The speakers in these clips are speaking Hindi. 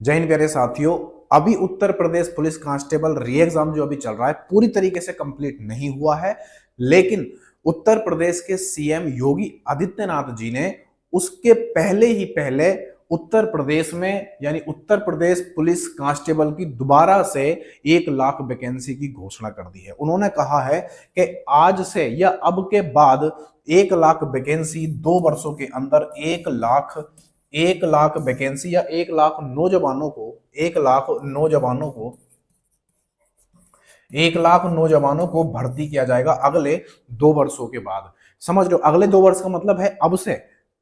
जय हिंद प्यारे साथियों। अभी उत्तर प्रदेश पुलिस कांस्टेबल री एग्जाम जो अभी चल रहा है पूरी तरीके से कंप्लीट नहीं हुआ है, लेकिन उत्तर प्रदेश के सीएम योगी आदित्यनाथ जी ने उसके पहले ही पहले उत्तर प्रदेश में यानी उत्तर प्रदेश पुलिस कांस्टेबल की दोबारा से 1 लाख वैकेंसी की घोषणा कर दी है। उन्होंने कहा है कि आज से या अब के बाद 1 लाख वैकेंसी 2 वर्षों के अंदर 1 लाख वैकेंसी या 1 लाख नौजवानों को भर्ती किया जाएगा अगले 2 वर्षों के बाद। समझ रहे हो, अगले 2 वर्ष का मतलब है अब से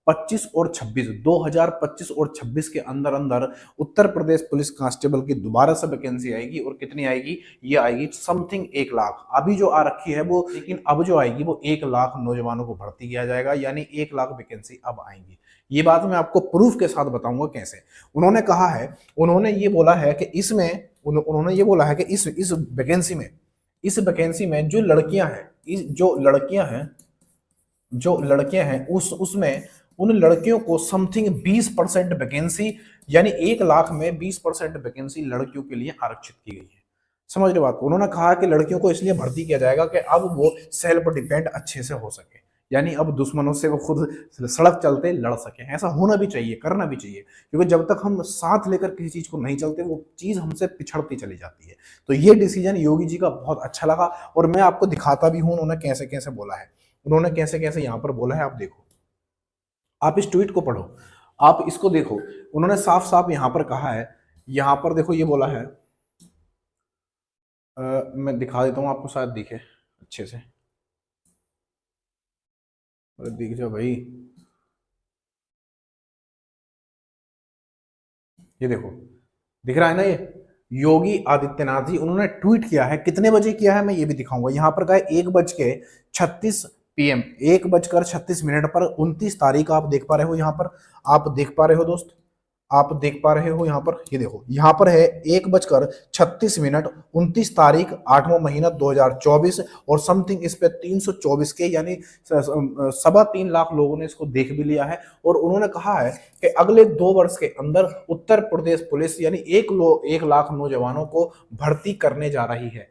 25 और 26, 2025 और 26 के अंदर अंदर उत्तर प्रदेश पुलिस कांस्टेबल की दोबारा से वैकेंसी आएगी। और कितनी आएगी? ये आएगी समथिंग 1 लाख। अभी जो आ रखी है वो, लेकिन अब जो आएगी वो 1 लाख नौजवानों को भर्ती किया जाएगा, यानी 1 लाख वैकेंसी अब आएंगी। ये बात मैं आपको प्रूफ के साथ बताऊंगा कैसे। उन्होंने कहा है, उन्होंने ये बोला है कि इसमें उन्होंने ये बोला है कि इस वैकेंसी में जो लड़कियां हैं उसमें उन लड़कियों को समथिंग 20% वैकेंसी, यानी 1 लाख में 20% वैकेंसी लड़कियों के लिए आरक्षित की गई है। समझ रहे बात को। उन्होंने कहा कि लड़कियों को इसलिए भर्ती किया जाएगा कि अब वो सेल्फ डिपेंड अच्छे से हो सके, यानी अब दुश्मनों से वो खुद सड़क चलते लड़ सके। ऐसा होना भी चाहिए, करना भी चाहिए, क्योंकि जब तक हम साथ लेकर किसी चीज को नहीं चलते वो चीज हमसे पिछड़ती चली जाती है। तो ये डिसीजन योगी जी का बहुत अच्छा लगा, और मैं आपको दिखाता भी हूं उन्होंने कैसे कैसे बोला है। उन्होंने कैसे कैसे यहाँ पर बोला है, आप देखो, आप इस ट्वीट को पढ़ो, आप इसको देखो। उन्होंने साफ साफ यहां पर कहा है, यहां पर देखो ये बोला है। मैं दिखा देता हूं आपको, शायद दिखे अच्छे से। अरे दिख जाओ भाई, ये देखो, दिख रहा है ना ये। योगी आदित्यनाथ जी उन्होंने ट्वीट किया है, कितने बजे किया है मैं ये भी दिखाऊंगा। यहां पर कहा 1:36 PM, 1:36 पर 29 तारीख आप देख पा रहे हो। यहाँ पर आप देख पा रहे हो दोस्त, आप देख पा रहे हो यहाँ पर, ये देखो यहाँ पर है 1:36, 29 तारीख, 8वां महीना 2024, और समथिंग इस पे 324 के यानी 3.25 लाख लोगों ने इसको देख भी लिया है। और उन्होंने कहा है कि अगले 2 वर्ष के अंदर उत्तर प्रदेश पुलिस यानी 1 लाख नौजवानों को भर्ती करने जा रही है।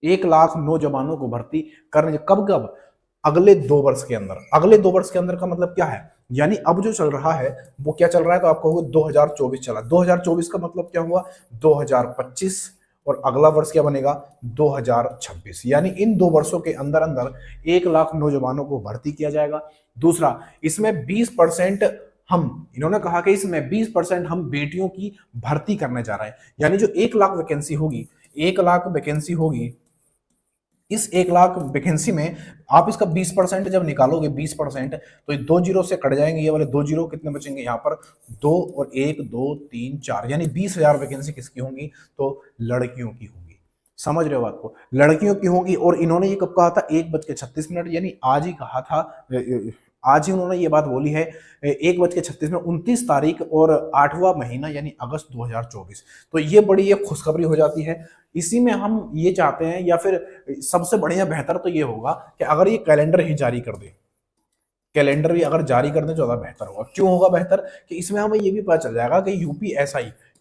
1 लाख नौजवानों को भर्ती करने, कब कब? अगले 2 वर्ष के अंदर। अगले 2 वर्ष के अंदर का मतलब क्या है? यानी अब जो चल रहा है वो क्या चल रहा है, तो आप कहोगे 2024 चला, 2024 का मतलब क्या हुआ? 2025, और अगला वर्ष क्या बनेगा? 2026। यानी इन 2 वर्षों के अंदर अंदर 1 लाख नौजवानों को भर्ती किया जाएगा। दूसरा, इसमें 20% इन्होंने कहा कि इसमें 20% हम बेटियों की भर्ती करने जा रहे हैं। यानी जो 1 लाख वैकेंसी होगी, 1 लाख वैकेंसी होगी, इस 1 लाख वैकेंसी में आप इसका 20% जब निकालोगे, 20%, तो ये 2 जीरो से कट जाएंगे। ये वाले 2 जीरो कितने बचेंगे यहाँ पर? 2 और 1, 2, 3, 4, यानी 20,000 वैकेंसी किसकी होंगी? तो लड़कियों की होंगी। समझ रहे हो बात को? लड़कियों की होंगी। और इन्होंने ये कब कहा था? 1:36, यानी आज ही कहा था। आज ही उन्होंने ये बात बोली है। 1:36, 29 तारीख, और 8वां महीना यानी अगस्त 2024। तो ये बड़ी ये खुशखबरी हो जाती है। इसी में हम ये चाहते हैं, या फिर सबसे बढ़िया बेहतर तो ये होगा कि अगर ये कैलेंडर ही जारी कर दे, कैलेंडर भी अगर जारी कर दें ज़्यादा बेहतर होगा। क्यों होगा बेहतर? कि इसमें हमें ये भी पता चल जाएगा कि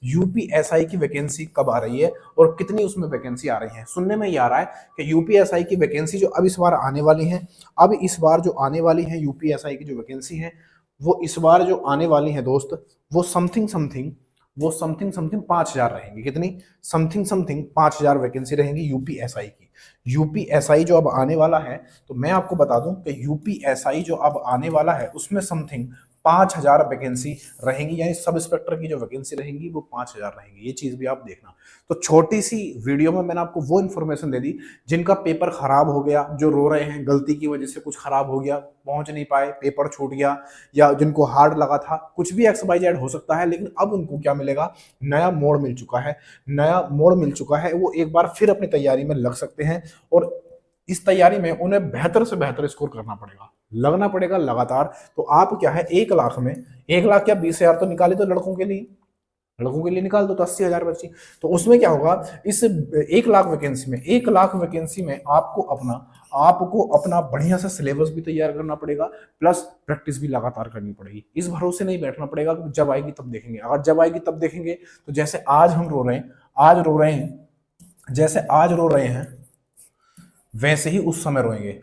यूपीएसआई की वैकेंसी कब आ रही है और कितनी उसमें वैकेंसी आ रही है। सुनने में ये आ रहा है कि यूपीएसआई की वैकेंसी जो अब इस बार आने वाली है, अब इस बार जो आने वाली है यूपीएसआई की जो वैकेंसी है, वो इस बार जो आने वाली है दोस्त, वो समथिंग समथिंग 5,000 रहेंगी। कितनी? समथिंग 5,000 वैकेंसी रहेंगी यूपीएसआई की। यूपीएसआई जो अब आने वाला है, तो मैं आपको बता दूं कि यूपीएसआई जो अब आने वाला है उसमें समथिंग 5,000 वैकेंसी रहेंगी, यानी सब इंस्पेक्टर की जो वैकेंसी रहेंगी वो 5,000 रहेंगी। ये चीज भी आप देखना। तो छोटी सी वीडियो में मैंने आपको वो इन्फॉर्मेशन दे दी जिनका पेपर खराब हो गया, जो रो रहे हैं गलती की वजह से कुछ खराब हो गया, पहुंच नहीं पाए, पेपर छूट गया, या जिनको हार्ड लगा था, कुछ भी XYZ हो सकता है। लेकिन अब उनको क्या मिलेगा? नया मोड़ मिल चुका है, नया मोड़ मिल चुका है। वो एक बार फिर अपनी तैयारी में लग सकते हैं, और इस तैयारी में उन्हें बेहतर से बेहतर स्कोर करना पड़ेगा, लगना पड़ेगा लगातार। तो आप क्या है, 1 लाख में 1 लाख क्या 20,000 तो निकाले तो लड़कों के लिए, लड़कों के लिए निकाल दो तो 80,000 बची। तो उसमें क्या होगा, इस 1 लाख वैकेंसी में 1 लाख वैकेंसी में आपको अपना बढ़िया सा सिलेबस भी तैयार करना पड़ेगा, प्लस प्रैक्टिस भी लगातार करनी पड़ेगी। इस भरोसे नहीं बैठना पड़ेगा कि जब आएगी तब देखेंगे। अगर जब आएगी तब देखेंगे तो जैसे आज हम रो रहे हैं, जैसे आज रो रहे हैं वैसे ही उस समय रोएंगे।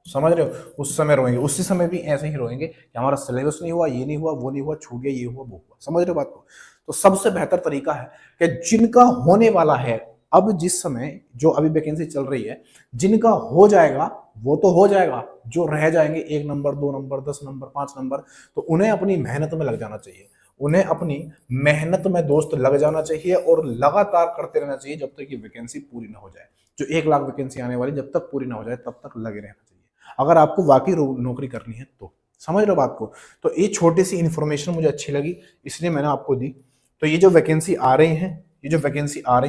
समझ रहे हो, उस समय रोएंगे, उसी समय भी ऐसे ही रोएंगे कि हमारा सिलेबस नहीं हुआ, ये नहीं हुआ, वो नहीं हुआ, छूट गया, ये हुआ, वो हुआ। समझ रहे हो बात को। तो सबसे बेहतर तरीका है कि जिनका होने वाला है, अब जिस समय जो अभी वैकेंसी चल रही है, जिनका हो जाएगा वो तो हो जाएगा, जो रह जाएंगे 1 नंबर 2 नंबर 10 नंबर 5 नंबर, तो उन्हें अपनी मेहनत में लग जाना चाहिए। उन्हें अपनी मेहनत में दोस्त लग जाना चाहिए और लगातार करते रहना चाहिए जब तक ये वैकेंसी पूरी ना हो जाए। जो 1 लाख वैकेंसी आने वाली, जब तक पूरी ना हो जाए तब तक लगे रहना चाहिए, अगर आपको वाकई नौकरी करनी है तो। समझ रहे हो बात को। तो ये छोटी सी इन्फॉर्मेशन मुझे अच्छी लगी, इसलिए मैंने आपको दी। तो ये जो वैकेंसी आ रही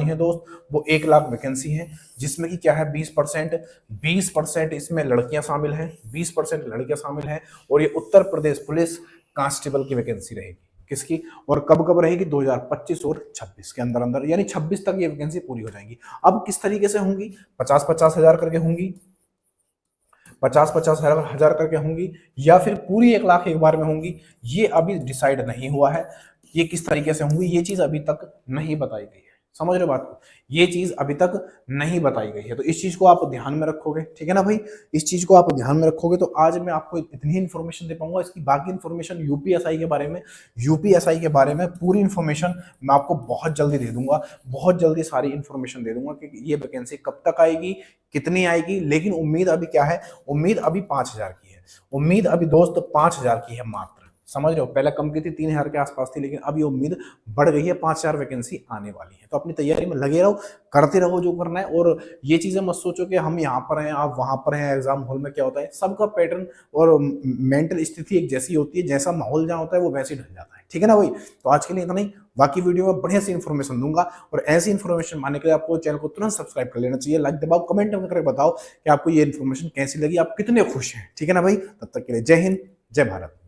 है, दोस्त, वो 1 लाख वैकेंसी है, जिसमें कि क्या है 20% इसमें लड़कियां शामिल हैं, 20% लड़कियां शामिल हैं। और ये उत्तर प्रदेश पुलिस कांस्टेबल की वैकेंसी रहेगी। किसकी, और कब कब रहेगी, 2025 और 26 के अंदर अंदर, यानी 26 तक ये वैकेंसी पूरी हो जाएंगी। अब किस तरीके से होंगी, 50-50 हजार करके होंगी, 50-50 हजार करके होंगी, या फिर पूरी 1 लाख एक बार में होंगी, ये अभी डिसाइड नहीं हुआ है। ये किस तरीके से होंगी, ये चीज अभी तक नहीं बताई गई है। समझ रहे हो बात को, ये चीज अभी तक नहीं बताई गई है। तो इस चीज को आप ध्यान में रखोगे, ठीक है ना भाई, इस चीज को आप ध्यान में रखोगे। तो आज मैं आपको इतनी इन्फॉर्मेशन दे पाऊंगा। इसकी बाकी इन्फॉर्मेशन यूपीएसआई के बारे में पूरी इन्फॉर्मेशन मैं आपको बहुत जल्दी दे दूंगा, बहुत जल्दी सारी इन्फॉर्मेशन दे दूंगा कि ये वैकेंसी कब तक आएगी, कितनी आएगी। लेकिन उम्मीद अभी क्या है, उम्मीद अभी 5,000 की है, उम्मीद अभी दोस्त 5,000 की है मात्र। समझ रहे हो, पहले कम की थी, 3,000 के आसपास थी, लेकिन अब ये उम्मीद बढ़ गई है, 5,000 वैकेंसी आने वाली है। तो अपनी तैयारी में लगे रहो, करते रहो जो करना है। और ये चीजें मत सोचो कि हम यहाँ पर हैं आप वहां पर हैं। एग्जाम हॉल में क्या होता है, सबका पैटर्न और मेंटल स्थिति एक जैसी होती है, जैसा माहौल जहाँ होता है वो वैसे ही ढल जाता है, ठीक है ना भाई। तो आज के लिए इतना ही, बाकी वीडियो में बढ़िया सी इन्फॉर्मेशन दूंगा। और ऐसी इन्फॉर्मेशन पाने के लिए आपको चैनल को तुरंत सब्सक्राइब कर लेना चाहिए, लाइक दबाओ, कमेंट करके बताओ कि आपको ये इन्फॉर्मेशन कैसी लगी, आप कितने खुश हैं, ठीक है ना भाई। तब तक के लिए जय हिंद, जय भारत।